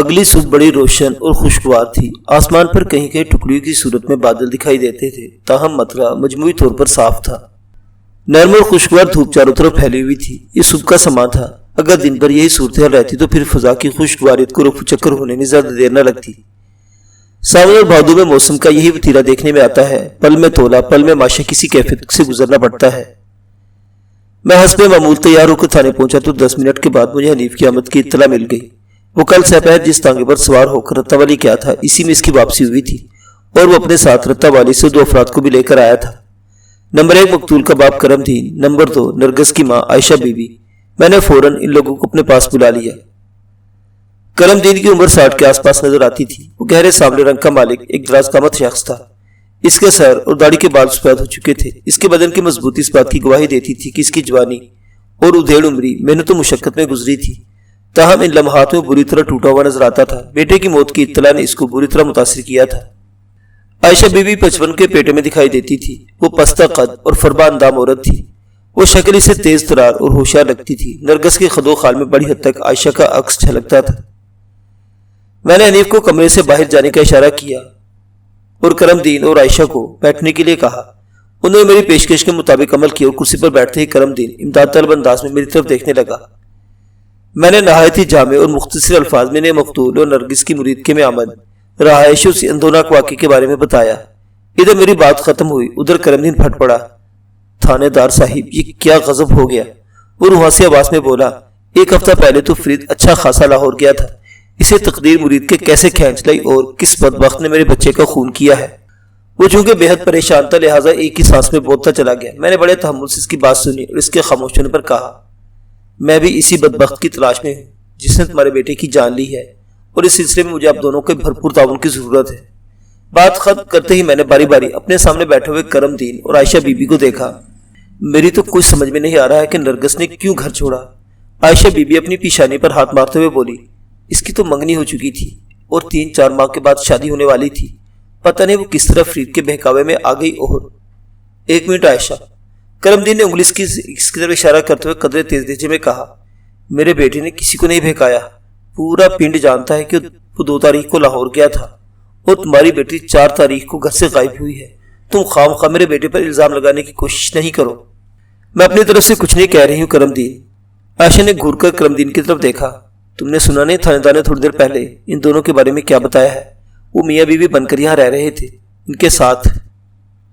اگلی صبح بڑی روشن اور خوشگوار تھی۔ آسمان پر کہیں کہیں ٹکڑیوں کی صورت میں بادل دکھائی دیتے تھے، تاہم مطلع مجموعی طور پر صاف تھا۔ نرم اور خوشگوار دھوپ چاروں طرف پھیلی ہوئی تھی۔ یہ صبح کا سماں تھا۔ اگر دن بھر یہی صورتحال رہتی تو پھر فضا کی خوشگواریت کو رفو چکر ہونے میں زیادہ دیر نہ لگتی۔ ساون اور بھادو میں موسم کا یہی وتیرہ دیکھنے میں آتا ہے، پل میں تولا پل میں ماشا کسی کیفیت سے گزرنا پڑتا ہے۔ میں حسب معمول تیار ہو کر تھانے پہنچا تو 10 منٹ کے بعد مجھے حنیف کی آمد کی اطلاع مل گئی۔ وہ کل سپہر جس تانگے پر سوار ہو کر رتہ والی کیا تھا، اسی میں اس کی واپسی ہوئی تھی، اور وہ اپنے ساتھ رتہ والی سے 2 افراد کو بھی لے کر آیا تھا۔ نمبر 1 مقتول کا باپ کرم دین، نمبر 2 نرگس کی ماں عائشہ بی بی۔ میں نے فوراً ان لوگوں کو اپنے پاس بلا لیا۔ کرم دین کی عمر 60 کے آس پاس نظر آتی تھی۔ وہ گہرے سانولے رنگ کا مالک ایک دراز قامت شخص تھا۔ اس کے سر اور داڑھی کے بال سفید ہو چکے تھے۔ اس کے بدن کی مضبوطی اس بات کی گواہی دیتی تھی کہ اس کی جوانی اور ادھیڑ عمری محنت و مشقت میں گزری تھی، تاہم ان لمحات میں بری طرح ٹوٹا ہوا نظر آتا تھا۔ بیٹے کی موت کی اطلاع نے اس کو بری طرح متاثر کیا تھا۔ عائشہ بی بی 55 کے پیٹے میں دکھائی دیتی تھی۔ وہ پستہ قد اور فربا اندام عورت تھی۔ وہ شکل اسے تیز ترار اور ہوشیار لگتی تھی۔ نرگس کے خد و خال میں بڑی حد تک عائشہ کا عکس جھلکتا تھا۔ میں نے حنیف کو کمرے سے باہر جانے کا اشارہ کیا اور کرم دین اور عائشہ کو بیٹھنے کے لیے کہا۔ انہوں نے میری پیشکش کے مطابق عمل کیا اور کرسی پر بیٹھتے ہی کرم دین امداد طلب انداز میں میری طرف دیکھنے لگا۔ میں نے نہایت ہی جامع اور مختصر الفاظ میں مقتول اور نرگس کی مرید کے میں آمد، رہائش اور اندوناک واقعے کے بارے میں بتایا۔ ادھر میری بات ختم ہوئی، ادھر کرم دین پھٹ پڑا۔ تھانے دار صاحب، یہ کیا غضب ہو گیا؟ وہ روحاسی آواز میں بولا۔ 1 ہفتہ پہلے تو فرید اچھا خاصا لاہور گیا تھا، اسے تقدیر مرید کے کیسے کھینچ لائی اور کس بدبخت نے میرے بچے کا خون کیا ہے۔ وہ چونکہ بے حد پریشان تھا، لہٰذا ایک ہی سانس میں بولتا چلا گیا۔ میں نے بڑے تحمل سے اس کی بات سنی اور اس کے خاموش ہونے پر کہا، میں بھی اسی بدبخت کی تلاش میں ہوں جس نے تمہارے بیٹے کی جان لی ہے، اور اس سلسلے میں مجھے آپ دونوں کے بھرپور تعاون کی ضرورت ہے۔ بات ختم کرتے ہی میں نے باری باری اپنے سامنے بیٹھے ہوئے کرم دین اور عائشہ بی بی کو دیکھا۔ میری تو کچھ سمجھ میں نہیں آ رہا ہے کہ نرگس نے کیوں گھر چھوڑا۔ عائشہ بی بی اپنی پیشانی پر ہاتھ مارتے ہوئے بولی، اس کی تو منگنی ہو چکی تھی اور 3-4 ماہ کے بعد شادی ہونے والی تھی۔ پتہ نہیں وہ کس طرح فرید کے بہکاوے میں آ گئی۔ اور 1 منٹ عائشہ، کرم دین نے انگلی اس کی طرف اشارہ کرتے ہوئے قدرے تیز لہجے میں کہا، میرے بیٹے نے کسی کو نہیں بہکایا۔ پورا پنڈ جانتا ہے کہ وہ 2 تاریخ کو لاہور گیا تھا اور تمہاری بیٹی 4 تاریخ کو گھر سے غائب ہوئی ہے۔ تم خام خواہ میرے بیٹے پر الزام لگانے کی کوشش نہیں کرو۔ میں اپنی طرف سے کچھ نہیں کہہ رہی ہوں کرم دین۔ عائشہ نے گھور کر کرم دین کی طرف دیکھا۔ تم نے سنا نہیں تھانے دار نے تھوڑی دیر پہلے ان دونوں کے بارے میں کیا بتایا ہے؟ وہ میاں بیوی بن کر یہاں رہ رہے تھے۔ ان کے ساتھ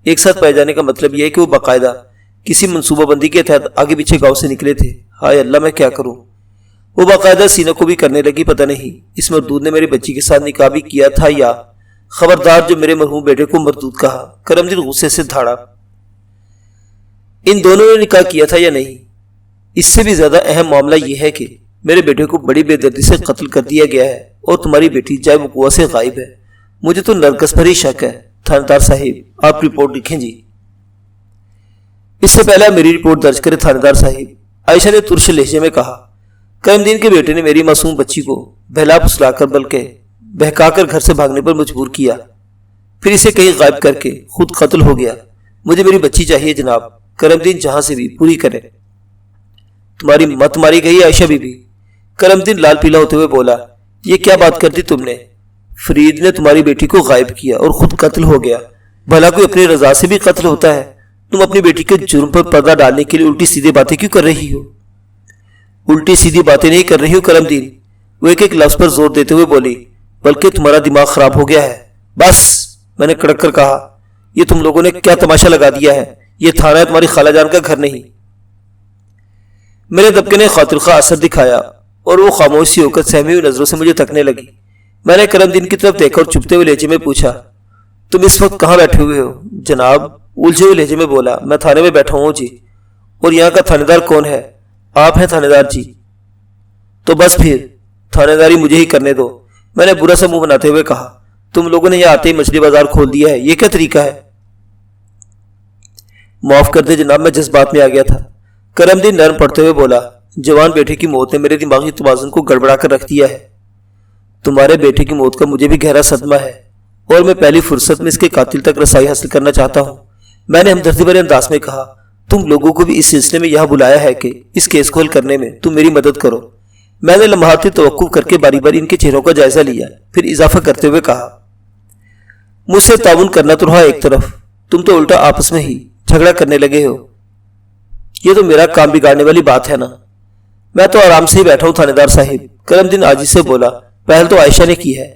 ایک ساتھ پائے جانے کا مطلب یہ ہے کہ وہ باقاعدہ کسی منصوبہ بندی کے تحت آگے پیچھے گاؤں سے نکلے تھے۔ ہائے اللہ، میں کیا کروں؟ وہ باقاعدہ سینہ کو بھی کرنے لگی۔ پتہ نہیں اس مردود نے میری بچی کے ساتھ نکاح بھی کیا تھا یا… خبردار جو میرے مرحوم بیٹے کو مردود کہا۔ کرم دین غصے سے دھاڑا۔ ان دونوں نے نکاح کیا تھا یا نہیں؟ اس سے بھی زیادہ اہم معاملہ یہ ہے کہ میرے بیٹے کو بڑی بے دردی سے قتل کر دیا گیا ہے اور تمہاری بیٹی جائے وقوع سے غائب ہے۔ مجھے تو نرگس پر ہی شک ہے۔ تھانے دار صاحب، آپ رپورٹ لکھیں جی۔ اس سے پہلے میری رپورٹ درج کرے تھانے دار صاحب، عائشہ نے ترش لہجے میں کہا۔ کرم دین کے بیٹے نے میری معصوم بچی کو بہلا پھسلا کر بلکہ بہکا کر گھر سے بھاگنے پر مجبور کیا، پھر اسے کہیں غائب کر کے خود قتل ہو گیا۔ مجھے میری بچی چاہیے جناب۔ کرم دین جہاں سے بھی پوری کرے۔ تمہاری مت ماری گئی عائشہ بی بی، کرم دین لال پیلا ہوتے ہوئے بولا۔ یہ کیا بات کر دی تم نے؟ فرید نے تمہاری بیٹی کو غائب کیا اور خود قتل ہو گیا۔ بھلا کوئی اپنی رضا سے بھی قتل ہوتا ہے؟ تم اپنی بیٹی کے جرم پر پردہ ڈالنے کے لیے الٹی سیدھی باتیں کیوں کر رہی ہو؟ الٹی سیدھی باتیں نہیں کر رہی ہو کرم دین، وہ ایک لفظ پر زور دیتے ہوئے بولی، بلکہ تمہارا دماغ خراب ہو گیا ہے۔ بس، میں نے کڑک کر کہا، یہ تم لوگوں نے کیا تماشا لگا دیا ہے؟ یہ تھانہ ہے تمہاری خالہ جان کا گھر نہیں۔ میرے دبکے نے خاطر خواہ اثر دکھایا اور وہ خاموش سی ہو کر سہمی ہوئی نظروں سے مجھے تکنے لگی۔ میں نے کرم دین کی طرف دیکھا اور چپتے ہوئے لہجے میں پوچھا، تم اس وقت کہاں بیٹھے ہوئے ہو؟ جناب، الجھے ہوئے لہجے میں بولا، میں تھانے میں بیٹھا ہوں جی۔ اور یہاں کا تھانے دار کون ہے؟ آپ ہیں تھانے دار جی۔ تو بس پھر تھانے داری مجھے ہی کرنے دو، میں نے برا سا منہ بناتے ہوئے کہا۔ تم لوگوں نے یہاں آتے ہی مچھلی بازار کھول دیا ہے، یہ کیا طریقہ ہے؟ معاف کر دے جناب، میں جذبات میں آ گیا تھا، کرم دین نرم پڑتے ہوئے بولا۔ جوان بیٹے کی موت نے میرے دماغی توازن کو گڑبڑا کر رکھ دیا ہے۔ تمہارے بیٹے کی موت کا مجھے بھی گہرا صدمہ ہے اور میں پہلی فرصت میں اس کے قاتل تک رسائی حاصل کرنا چاہتا ہوں، میں نے ہمدردی بھرے انداز میں کہا۔ تم لوگوں کو بھی اس سلسلے میں یہاں بلایا ہے کہ اس کیس کو حل کرنے میں تم میری مدد کرو۔ میں نے لمحاتی توقف کر کے باری باری ان کے چہروں کا جائزہ لیا، پھر اضافہ کرتے ہوئے کہا، مجھ سے تعاون کرنا تو رہا ایک طرف، تم تو الٹا آپس میں ہی جھگڑا کرنے لگے ہو۔ یہ تو میرا کام بگاڑنے والی بات ہے نا۔ میں تو آرام سے ہی بیٹھا ہوں تھانے دار صاحب، کرم دین عاجزی سے بولا۔ پہل تو عائشہ نے کی ہے۔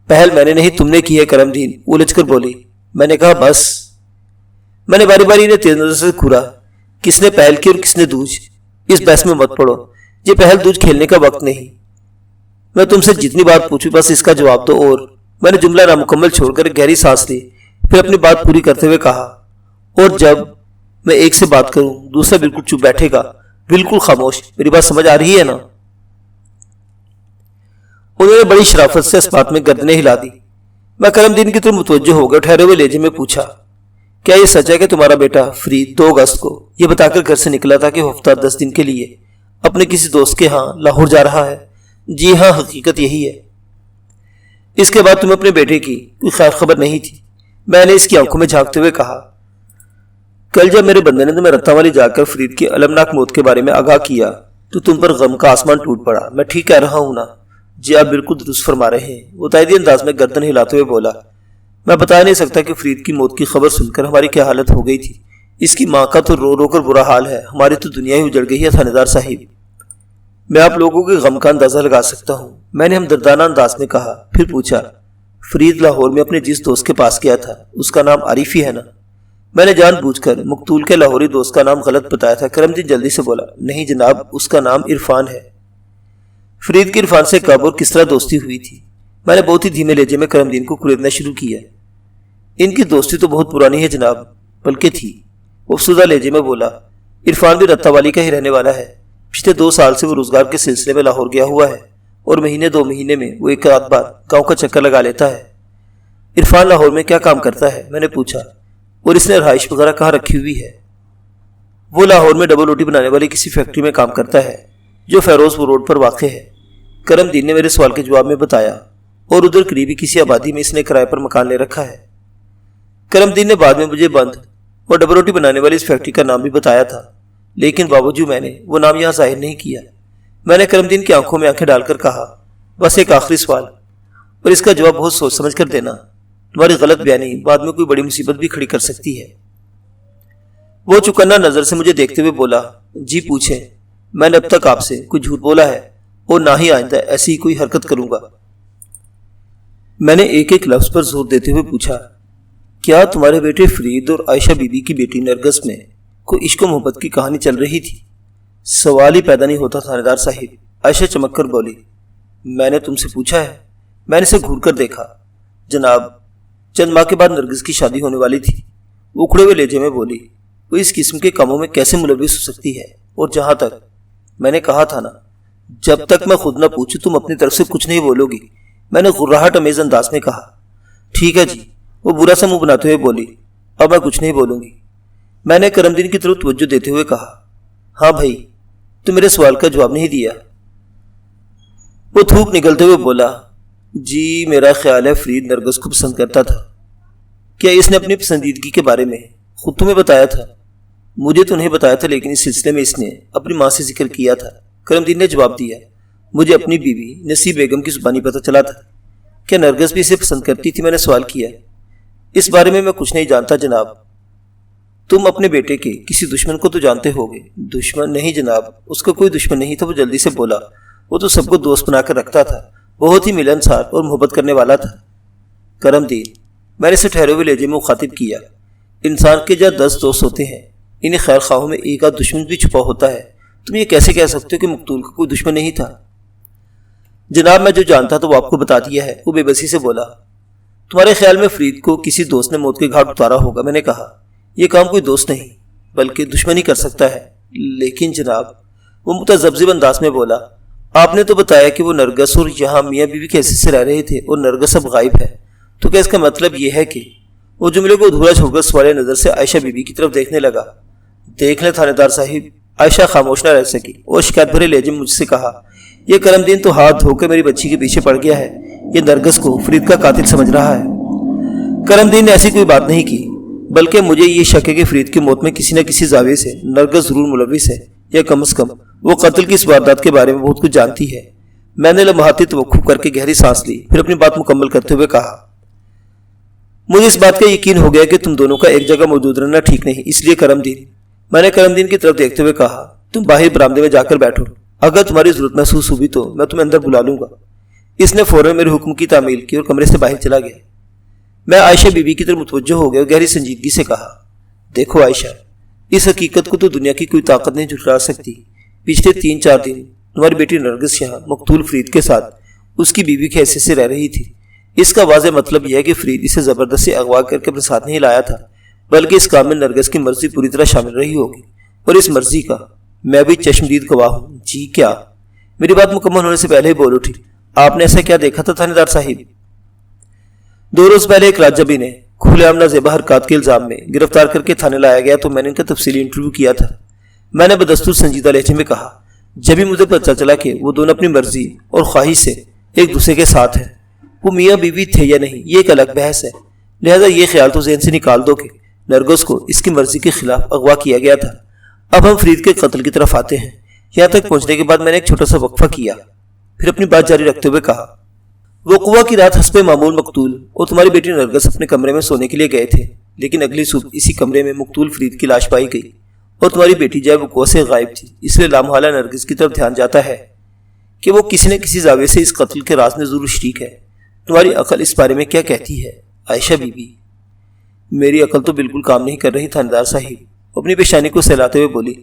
پہل میں نے نہیں، تم نے کی ہے، کرم دین الجھ کر بولی۔ میں نے کہا بس۔ میں نے باری باری انہیں تیز نظر سے گھورا، کس نے پہل کی اور کس نے دوج؟ اس بحث میں مت پڑو، یہ پہل دوج کھیلنے کا وقت نہیں۔ میں تم سے جتنی بات پوچھوں بس اس کا جواب دو۔ اور میں نے جملہ نامکمل چھوڑ کر گہری سانس لی، پھر اپنی بات پوری کرتے ہوئے کہا، اور جب میں ایک سے بات کروں دوسرا بالکل چپ بیٹھے گا، بالکل خاموش۔ میری بات سمجھ آ رہی ہے نا؟ انہوں نے بڑی شرافت سے اس بات میں گردنیں ہلا دی۔ میں کرم دین کی طرف متوجہ ہو گیا، ٹھہرے ہوئے لہجے میں پوچھا، کیا یہ سچ ہے کہ تمہارا بیٹا فرید 2 اگست کو یہ بتا کر گھر سے نکلا تھا کہ وہ ہفتہ 10 دن کے لیے اپنے کسی دوست کے ہاں لاہور جا رہا ہے؟ جی ہاں، حقیقت یہی ہے۔ اس کے بعد تمہیں اپنے بیٹے کی کوئی خیر خبر نہیں تھی؟ میں نے اس کی آنکھوں میں جھانکتے ہوئے کہا، کل جب میرے بندے نے تمہیں رتاں والی جا کر فرید کی المناک موت کے بارے میں آگاہ کیا تو تم پر غم کا آسمان ٹوٹ پڑا۔ میں ٹھیک کہہ رہا ہوں نا؟ جی آپ بالکل درست فرما رہے ہیں، وہ تائیدی انداز میں گردن ہلاتے ہوئے بولا۔ میں بتا نہیں سکتا کہ فرید کی موت کی خبر سن کر ہماری کیا حالت ہو گئی تھی۔ اس کی ماں کا تو رو رو کر برا حال ہے، ہماری تو دنیا ہی اجڑ گئی ہے تھانے دار صاحب۔ میں آپ لوگوں کے غم کا اندازہ لگا سکتا ہوں، میں نے ہمدردانہ انداز میں کہا، پھر پوچھا، فرید لاہور میں اپنے جس دوست کے پاس گیا تھا اس کا نام عارف ہی ہے نا؟ میں نے جان بوجھ کر مقتول کے لاہوری دوست کا نام غلط بتایا تھا۔ کرم دین جلدی سے بولا، نہیں جناب، اس کا نام عرفان ہے۔ فرید کی عرفان سے کب اور کس طرح دوستی ہوئی تھی؟ میں نے بہت ہی دھیمے لہجے میں کرم دین کو کریدنا شروع کیا۔ ان کی دوستی تو بہت پرانی ہے جناب، بلکہ تھی۔ وہ افسردہ لہجے میں بولا، عرفان بھی رتہ والی کا ہی رہنے والا ہے۔ پچھلے 2 سال سے وہ روزگار کے سلسلے میں لاہور گیا ہوا ہے اور مہینے 2 مہینے میں وہ ایک رات بعد گاؤں کا چکر لگا لیتا ہے۔ عرفان لاہور میں کیا کام کرتا ہے؟ میں نے پوچھا، اور اس نے رہائش وغیرہ کہاں رکھی ہوئی ہے؟ وہ لاہور میں ڈبل روٹی بنانے والی کسی فیکٹری میں کام کرتا ہے جو فیروز پور روڈ پر واقع ہے، کرم دین نے میرے سوال کے جواب میں بتایا، اور ادھر قریبی کسی آبادی میں اس نے کرائے پر مکان لے رکھا ہے۔ کرم دین نے بعد میں مجھے بند اور ڈبل روٹی بنانے والی اس فیکٹری کا نام بھی بتایا تھا، لیکن باوجود میں نے وہ نام یہاں ظاہر نہیں کیا۔ میں نے کرم دین کی آنکھوں میں آنکھیں ڈال کر کہا، بس ایک آخری سوال، اور اس کا جواب بہت سوچ سمجھ کر دینا، تمہاری غلط بیانی بعد میں کوئی بڑی مصیبت بھی کھڑی کر سکتی ہے۔ وہ چکنا نظر سے مجھے دیکھتے ہوئے بولا، جی پوچھیں، میں نے اب تک آپ سے کوئی جھوٹ بولا ہے اور نہ ہی آئندہ ایسی کوئی حرکت کروں گا۔ میں نے ایک ایک لفظ پر زور دیتے ہوئے پوچھا، کیا تمہارے بیٹے فرید اور عائشہ بی بی کی بیٹی نرگس میں کوئی عشق و محبت کی کہانی چل رہی تھی؟ سوال ہی پیدا نہیں ہوتا تھانے دار صاحب، عائشہ چمک کر بولی۔ میں نے تم سے پوچھا ہے؟ میں نے اسے گھور کر دیکھا۔ جناب، چند ماہ کے بعد نرگس کی شادی ہونے والی تھی، وہ اکھڑے ہوئے لہجے میں بولی۔ وہ اس قسم کے کاموں میں کیسے ملوث ہو سکتی ہے؟ اور جہاں تک میں نے کہا تھا نا، جب تک میں خود نہ پوچھوں تم اپنی طرف سے کچھ نہیں بولو گی، میں نے غراہٹ امیز انداز میں کہا۔ ٹھیک ہے جی، وہ برا سا منہ بناتے ہوئے بولی، اب میں کچھ نہیں بولوں گی۔ میں نے کرم دین کی طرف توجہ دیتے ہوئے کہا، ہاں بھائی، تو میرے سوال کا جواب نہیں دیا۔ وہ تھوک نگلتے ہوئے بولا، جی میرا خیال ہے فرید نرگس کو پسند کرتا تھا۔ کیا اس نے اپنی پسندیدگی کے بارے میں خود تمہیں بتایا تھا؟ مجھے تو نہیں بتایا تھا، لیکن اس سلسلے میں اس نے اپنی ماں سے ذکر کیا تھا۔ کرم دین نے جواب دیا، مجھے اپنی بیوی نصیب بیگم کی زبانی پتہ چلا تھا۔ کیا نرگس بھی اسے پسند کرتی تھی؟ میں نے سوال کیا۔ اس بارے میں کچھ نہیں جانتا جناب۔ تم اپنے بیٹے کے کسی دشمن کو تو جانتے ہوگے؟ دشمن نہیں جناب، اس کا کوئی دشمن نہیں تھا۔ وہ جلدی سے بولا، وہ تو سب کو دوست بنا کر رکھتا تھا، بہت ہی ملنسار اور محبت کرنے والا تھا۔ کرم دین، میں نے اسے ٹھہرے ہوئے لہجے میں مخاطب کیا، انسان کے جہاں 10 دوست ہوتے ہیں، انہیں خیر خواہوں میں ایک آدھ دشمن بھی چھپا ہوتا ہے۔ تم یہ کیسے کہہ سکتے ہو کہ مقتول کا کوئی دشمن نہیں تھا؟ جناب، میں جو جانتا تو وہ آپ کو بتا دیا ہے۔ وہ بے بسی سے بولا، تمہارے خیال میں فرید کو کسی دوست نے موت کے گھاٹ اتارا ہوگا؟ میں نے کہا، یہ کام کوئی دوست نہیں بلکہ دشمن ہی کر سکتا ہے۔ لیکن جناب، وہ متذبذب انداز میں بولا، آپ نے تو بتایا کہ وہ نرگس اور یہاں میاں بیوی کے حیثیت سے رہ رہے تھے اور نرگس اب غائب ہے، تو کیا اس کا مطلب یہ ہے کہ… وہ جملے کو ادھورا چھوڑ کر سوال نظر سے عائشہ بی بی کی طرف دیکھنے لگا۔ دیکھ لیں تھانے دار صاحب، عائشہ خاموش نہ رہ سکی اور شکایت بھرے لہجے میں مجھ سے کہا، یہ کرم دین تو ہاتھ دھو کے میری بچی کے پیچھے پڑ گیا ہے، یہ نرگس کو فرید کا قاتل سمجھ رہا ہے۔ کرم دین نے ایسی کوئی بات نہیں کی، بلکہ مجھے یہ شک ہے کہ فرید کی موت میں کسی نہ کسی زاویے سے نرگس ضرور ملوث ہے۔ یا کم از کم وہ قتل کی اس واردات کے بارے میں بہت کچھ جانتی ہے۔ میں نے لمحاتی توقف کر کے گہری سانس لی، پھر اپنی بات مکمل کرتے ہوئے کہا، مجھے اس بات کا یقین ہو گیا کہ تم دونوں کا ایک جگہ موجود رہنا ٹھیک نہیں، اس لیے کرم دین، میں نے کرم دین کی طرف دیکھتے ہوئے کہا، تم باہر برآمدے میں جا کر بیٹھو، اگر تمہاری ضرورت محسوس ہوئی تو میں تمہیں اندر بلا لوں گا۔ اس نے فوراً میرے حکم کی تعمیل کی اور کمرے سے باہر چلا گیا۔ میں عائشہ بی بی کی طرف متوجہ ہو گیا اور گہری سنجیدگی سے کہا، دیکھو عائشہ، اس حقیقت کو تو دنیا کی کوئی طاقت نہیں جھٹلا سکتی۔ پچھلے 3-4 دن تمہاری بیٹی نرگس یہاں مقتول فرید کے ساتھ اس کی بیوی کی حیثیت سے رہ رہی تھی۔ اس کا واضح مطلب یہ ہے کہ فرید اسے زبردستی اغوا کر کے اپنے ساتھ نہیں لایا تھا، بلکہ اس کام میں نرگس کی مرضی پوری طرح شامل رہی ہوگی، اور اس مرضی کا میں بھی چشمدید گواہ ہوں۔ جی کیا؟ میری بات مکمل ہونے سے پہلے ہی بول اٹھی، آپ نے ایسا کیا دیکھا تھا تھانے دار صاحب؟ 2 روز پہلے ایک راجبی نے کھلے عام نازیبا حرکات کے الزام میں گرفتار کر کے تھانے لایا گیا تو میں نے ان کا تفصیلی انٹرویو کیا تھا۔ میں نے بدستور سنجیدہ لہجے میں کہا، جبھی مجھے پتہ چلا کہ وہ دونوں اپنی مرضی اور خواہش سے ایک دوسرے کے ساتھ ہیں۔ وہ میاں بیوی تھے یا نہیں یہ ایک الگ بحث ہے، لہذا یہ خیال تو ذہن سے نکال دو کہ نرگس کو اس کی مرضی کے خلاف اغوا کیا گیا تھا۔ اب ہم فرید کے قتل کی طرف آتے ہیں۔ یہاں تک پہنچنے کے بعد میں نے ایک چھوٹا سا وقفہ کیا، پھر اپنی بات جاری رکھتے ہوئے کہا، وقوع کی رات حسب معمول مقتول اور تمہاری بیٹی نرگس اپنے کمرے میں سونے کے لیے گئے تھے، لیکن اگلی صبح اسی کمرے میں مقتول فرید کی لاش پائی گئی اور تمہاری بیٹی جائے وقوع سے غائب تھی۔ اس لیے لامحالہ نرگس کی طرف دھیان جاتا ہے کہ وہ کسی نہ کسی زاویے سے اس قتل کے راز میں ضرور شریک ہے۔ تمہاری عقل اس بارے میں کیا کہتی ہے عائشہ بی بی؟ میری عقل تو بالکل کام نہیں کر رہی تھانے دار صاحب، اپنی پیشانی کو سہلاتے ہوئے بولی،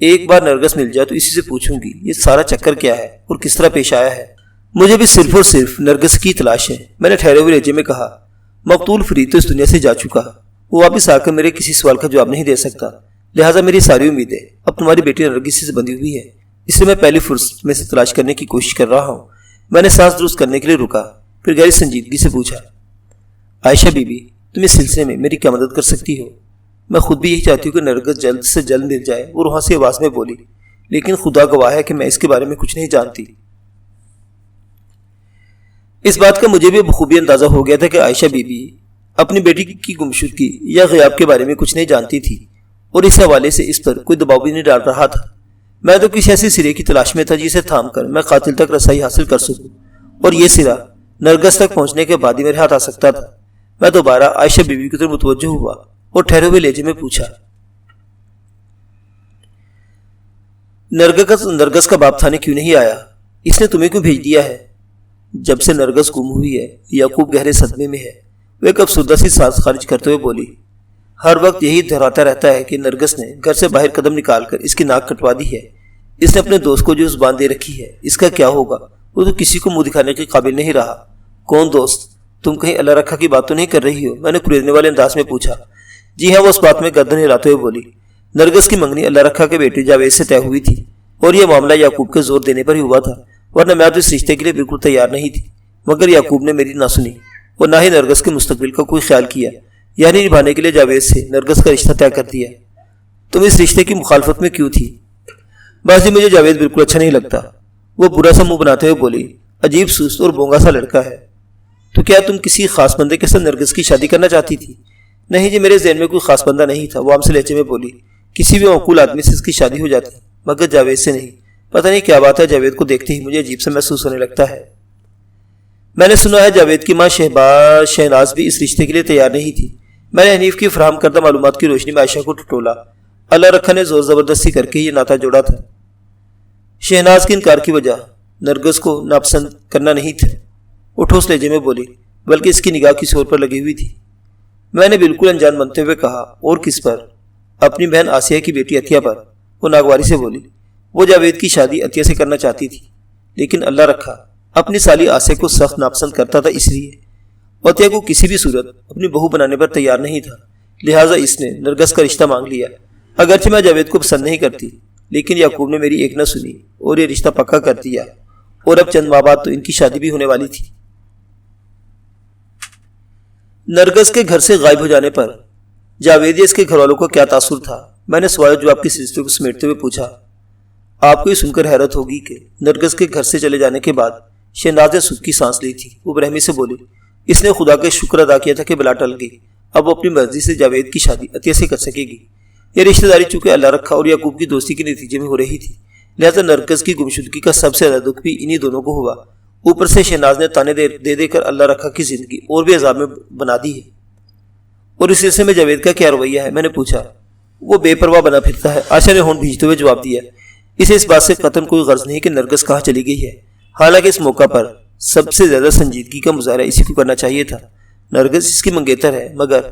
ایک بار نرگس مل جائے تو اسی سے پوچھوں گی یہ سارا چکر کیا ہے اور کس طرح پیش آیا ہے۔ مجھے بھی صرف اور صرف نرگس کی تلاش ہے، میں نے ٹھہرے ہوئے لہجے میں کہا۔ مقتول فرید تو اس دنیا سے جا چکا، وہ واپس آ کر میرے کسی سوال کا جواب نہیں دے سکتا، لہٰذا میری ساری امیدیں اب تمہاری بیٹی نرگس سے بندھی ہوئی ہے، اس لیے میں پہلی فرصت میں سے تلاش کرنے کی کوشش کر رہا ہوں۔ میں نے سانس درست کرنے کے لیے رکا، پھر گہری سنجیدگی سے پوچھا، عائشہ بی بی تم اس سلسلے میں میری کیا مدد کر سکتی ہو؟ میں خود بھی یہی چاہتی ہوں کہ نرگس جلد سے جلد مل جائے، اور وہاں سے آواز میں بولی، لیکن خدا گواہ ہے کہ میں اس کے بارے میں کچھ نہیں جانتی۔ اس بات کا مجھے بھی بخوبی اندازہ ہو گیا تھا کہ عائشہ بی بی اپنی بیٹی کی گمشدگی یا غیاب کے بارے میں کچھ نہیں جانتی تھی، اور اس حوالے سے اس پر کوئی دباؤ بھی نہیں ڈال رہا تھا۔ میں تو کسی ایسی سرے کی تلاش میں تھا جسے تھام کر میں قاتل تک رسائی حاصل کر سکوں، اور یہ سرا نرگس تک پہنچنے کے بعد ہی میرے ہاتھ آ سکتا تھا۔ میں دوبارہ عائشہ بی بی کی طرف متوجہ ہوا اور ٹھہرے ہوئے لہجے میں پوچھا، نرگس کا باپ تھانے کیوں نہیں آیا؟ اس نے تمہیں کیوں بھیج دیا ہے؟ جب سے نرگس گم ہوئی ہے یعقوب گہرے صدمے میں ہے، وہ ایک افسردہ سی سانس خارج کرتے ہوئے بولی، ہر وقت یہی دہراتا رہتا ہے کہ نرگس نے گھر سے باہر قدم نکال کر اس کی ناک کٹوا دی ہے۔ اس نے اپنے دوست کو جو زبان دے رکھی ہے، اس کا کیا ہوگا؟ وہ تو کسی کو منہ دکھانے کے قابل نہیں رہا۔ کون دوست؟ تم کہیں اللہ رکھا کی بات تو نہیں کر رہی ہو؟ میں نے کریدنے والے انداز میں پوچھا۔ جی ہاں، وہ اس بات میں گردن ہلاتے ہوئے بولی، نرگس کی منگنی اللہ رکھا کے بیٹے جاوید سے طے ہوئی تھی، اور یہ معاملہ یعقوب کے زور دینے پر ہی ہوا تھا، ورنہ میں تو اس رشتے کے لیے بالکل تیار نہیں تھی، مگر یعقوب نے میری نہ سنی اور نہ ہی نرگس کے مستقبل کا کوئی خیال کیا، یعنی نبھانے کے لیے جاوید سے نرگس کا رشتہ طے کر دیا۔ تم اس رشتے کی مخالفت میں کیوں تھی؟ بس جی مجھے جاوید بالکل اچھا نہیں لگتا، وہ برا سا منہ بناتے ہوئے بولی، عجیب سست اور بونگا سا لڑکا ہے۔ تو کیا تم کسی خاص بندے کے ساتھ نرگس کی شادی کرنا چاہتی تھی؟ نہیں جی، میرے ذہن میں کوئی خاص بندہ نہیں تھا، وہ عام سے لہجے میں بولی، کسی بھی معقول آدمی سے اس کی شادی ہو جاتی، مگر جاوید سے نہیں۔ پتہ نہیں کیا بات ہے، جاوید کو دیکھتے ہی مجھے عجیب سا محسوس ہونے لگتا ہے۔ میں نے سنا ہے جاوید کی ماں شہناز بھی اس رشتے کے لیے تیار نہیں تھی۔ میں نے حنیف کی فراہم کردہ معلومات کی روشنی میں عائشہ کو ٹٹولا۔ اللہ رکھا نے زور زبردستی کر کے یہ ناطہ جوڑا تھا۔ شہناز کے انکار کی وجہ نرگس کو ناپسند کرنا نہیں تھا، وہ ٹھوس لہجے میں بولی، بلکہ اس کی نگاہ کسی اور پر لگی ہوئی تھی۔ میں نے بالکل انجان بنتے ہوئے کہا، اور کس پر؟ اپنی بہن آسیہ کی بیٹی عطیہ پر۔ وہ ناگواری سے بولی، وہ جاوید کی شادی عطیہ سے کرنا چاہتی تھی، لیکن اللہ رکھا اپنی سالی آسیہ کو سخت ناپسند کرتا تھا، اس لیے عطیہ کو کسی بھی صورت اپنی بہو بنانے پر تیار نہیں تھا، لہٰذا اس نے نرگس کا رشتہ مانگ لیا۔ اگرچہ میں جاوید کو پسند نہیں کرتی، لیکن یعقوب نے میری ایک نہ سنی اور یہ رشتہ پکا کر دیا، اور اب چند ماہ بعد تو ان کی شادی بھی ہونے والی تھی۔ نرگس کے گھر سے غائب ہو جانے پر جاوید یا اس کے گھر والوں کا کیا تاثر تھا؟ میں نے سوال جواب کے سلسلے کو سمیٹتے ہوئے پوچھا۔ آپ کو یہ سن کر حیرت ہوگی کہ نرگس کے گھر سے چلے جانے کے بعد شہناز نے سکھ کی سانس لی تھی۔ وہ برہمی سے بولی، اس نے خدا کا شکر ادا کیا تھا کہ بلا ٹل گئی، اب وہ اپنی مرضی سے جاوید کی شادی عطیہ سے کر سکے گی۔ یہ رشتہ داری چونکہ اللہ رکھا اور یعقوب کی دوستی کے نتیجے میں ہو رہی تھی، لہذا نرگس کی گمشدگی کا سب سے زیادہ دکھ بھی انہی دونوں کو ہوا۔ اوپر سے شہناز نے تانے دے کر اللہ رکھا کی زندگی اور بھی عذاب میں بنا دی ہے۔ اور اس سلسلے میں جاوید کا کیا رویہ ہے؟ میں نے پوچھا۔ وہ بے پرواہ بنا پھرتا ہے، عائشہ نے ہونٹ بھیجتے ہوئے جواب دیا۔ اسے اس بات سے قطعاً کوئی غرض نہیں کہ نرگس کہاں چلی گئی ہے، حالانکہ اس موقع پر سب سے زیادہ سنجیدگی کا مظاہرہ اسی کو کرنا چاہیے تھا۔ نرگس اس کی منگیتر ہے، مگر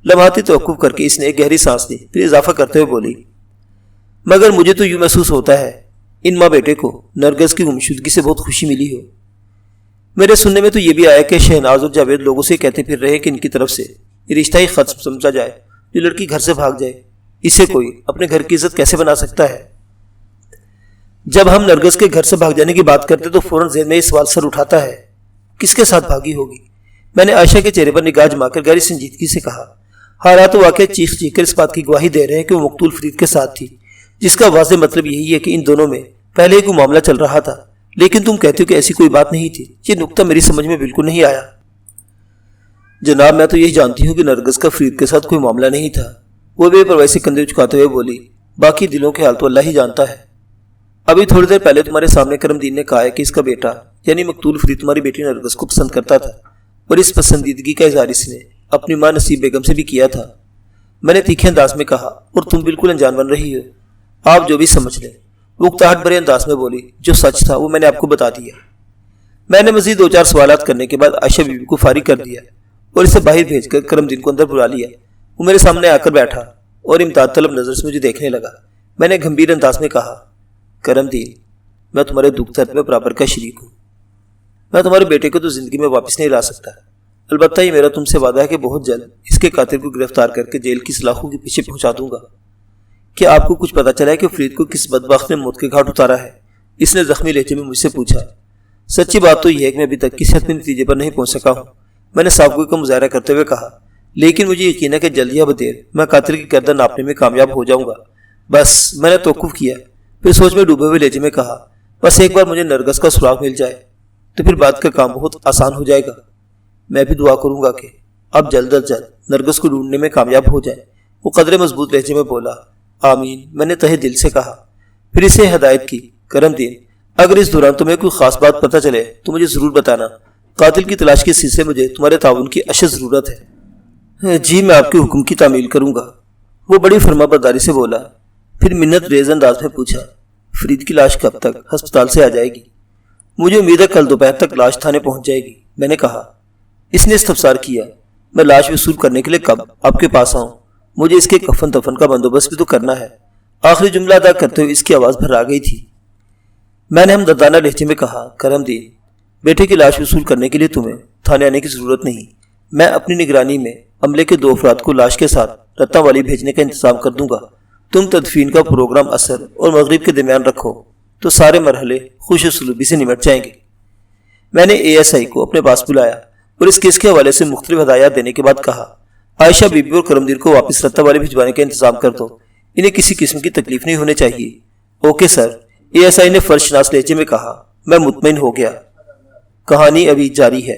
لمحاتی توقف کر کے اس نے ایک گہری سانس لی، پھر اضافہ کرتے ہوئے بولی، مگر مجھے تو یوں محسوس ہوتا ہے ان ماں بیٹے کو نرگس کی گمشدگی سے بہت خوشی ملی ہو۔ میرے سننے میں تو یہ بھی آیا کہ شہناز اور جاوید لوگوں سے کہتے پھر رہے کہ ان کی طرف سے یہ رشتہ ہی ختم سمجھا جائے، جو لڑکی گھر سے بھاگ جائے اسے کوئی اپنے گھر کی عزت کیسے بنا سکتا ہے؟ جب ہم نرگس کے گھر سے بھاگ جانے کی بات کرتے تو فوراً ذہن میں یہ سوال سر اٹھاتا ہے، کس کے ساتھ بھاگی ہوگی؟ میں نے عائشہ کے چہرے پر نگاہ جما کر گہری سنجیدگی سے کہا، حالات واقع چیخ کر اس بات کی گواہی دے رہے ہیں کہ وہ مقتول فرید کے ساتھ تھی، جس کا واضح مطلب یہی ہے کہ ان دونوں میں پہلے ہی کوئی معاملہ چل رہا تھا، لیکن تم کہتے ہو کہ ایسی کوئی بات نہیں تھی۔ یہ نقطہ میری سمجھ میں بالکل نہیں آیا۔ جناب میں تو یہی جانتی ہوں کہ نرگس کا فرید کے ساتھ کوئی معاملہ نہیں تھا۔ وہ بے پرواہی سے کندھے جھکاتے ہوئے بولی، باقی دلوں کے حال تو اللہ ہی جانتا ہے۔ ابھی تھوڑی دیر پہلے تمہارے سامنے کرم دین نے کہا ہے کہ اس کا بیٹا یعنی مقتول فرید تمہاری بیٹی نرگس کو پسند کرتا تھا، اور اس پسندیدگی کا اظہار اس نے اپنی ماں نصیب بیگم سے بھی کیا تھا۔ میں نے تیکھے انداز میں کہا، اور تم بالکل انجان بن رہی ہو، آپ جو بھی سمجھ لیں۔ وہ اکتاہٹ بھرے انداز میں بولی، جو سچ تھا وہ میں نے آپ کو بتا دیا۔ میں نے مزید 2-4 سوالات کرنے کے بعد عائشہ بیوی کو فارغ کر دیا اور اسے باہر بھیج کر کرم دین کو اندر بلا لیا۔ وہ میرے سامنے آ کر بیٹھا اور امداد طلب نظر سے مجھے دیکھنے لگا۔ میں نے گھمبیر انداز میں کہا، کرم دین، میں تمہارے دکھ درد میں برابر کا شریک ہوں۔ میں تمہارے بیٹے کو تو زندگی میں واپس نہیں لا سکتا، البتہ یہ میرا تم سے وعدہ ہے کہ بہت جلد اس کے قاتل کو گرفتار کر کے جیل کی سلاخوں کے پیچھے پہنچا دوں گا۔ کیا آپ کو کچھ پتہ چلا ہے کہ فرید کو کس بدبخت نے موت کے گھاٹ اتارا ہے؟ اس نے زخمی لہجے میں مجھ سے پوچھا۔ سچی بات تو یہ ہے کہ میں ابھی تک کسی حتمی نتیجے پر نہیں پہنچ سکا ہوں، میں نے صاف گوئی کا مظاہرہ کرتے ہوئے کہا، لیکن مجھے یقین ہے کہ جلد یا بدیر میں قاتل کی گردن ناپنے میں کامیاب ہو جاؤں گا۔ بس میں نے توقف کیا، پھر سوچ میں ڈوبے ہوئے لہجے میں کہا، بس ایک بار مجھے نرگس کا سراغ مل جائے تو پھر بات کا کام بہت آسان ہو جائے گا۔ میں بھی دعا کروں گا کہ اب جلد از جلد نرگس کو ڈھونڈنے میں کامیاب ہو جائے۔ وہ قدرے مضبوط لہجے میں بولا، آمین۔ میں نے تہہ دل سے کہا، پھر اسے ہدایت کی، کرم دین، اگر اس دوران تمہیں کوئی خاص بات پتہ چلے تو مجھے ضرور بتانا۔ قاتل کی تلاش کے سلسلے مجھے تمہارے تعاون کی اشد ضرورت ہے۔ جی میں آپ کے حکم کی تعمیل کروں گا، وہ بڑی فرما برداری سے بولا۔ پھر منت ریز انداز میں پوچھا، فرید کی لاش کب تک ہسپتال سے آ جائے گی؟ مجھے امید ہے کل دوپہر تک لاش تھانے پہنچ جائے گی، میں نے کہا۔ اس نے استفسار کیا، میں لاش وصول کرنے کے لیے کب آپ کے پاس آؤں؟ مجھے اس کے کفن دفن کا بندوبست بھی تو کرنا ہے۔ آخری جملہ ادا کرتے ہوئے اس کی آواز بھر آ گئی تھی۔ میں نے ہمدردانہ لہجے میں کہا، کرم دین، بیٹے کی لاش وصول کرنے کے لیے تمہیں تھانے آنے کی ضرورت نہیں، میں اپنی نگرانی میں عملے کے 2 افراد کو لاش کے ساتھ رتنا والی بھیجنے کا انتظام کر دوں گا۔ تم تدفین کا پروگرام عصر اور مغرب کے درمیان رکھو تو سارے مرحلے خوش اسلوبی سے نمٹ جائیں گے۔ میں نے ASI کو اپنے پاس بلایا اور اس کیس کے حوالے سے مختلف ہدایات دینے کے بعد کہا، عائشہ بی بی اور کرم دین کو واپس رتنا والے بھجوانے کا انتظام کر دو، انہیں کسی قسم کی تکلیف نہیں ہونے چاہیے۔ اوکے سر، ASI نے فرض شناس لہجے میں کہا۔ میں مطمئن ہو گیا۔ کہانی ابھی جاری ہے۔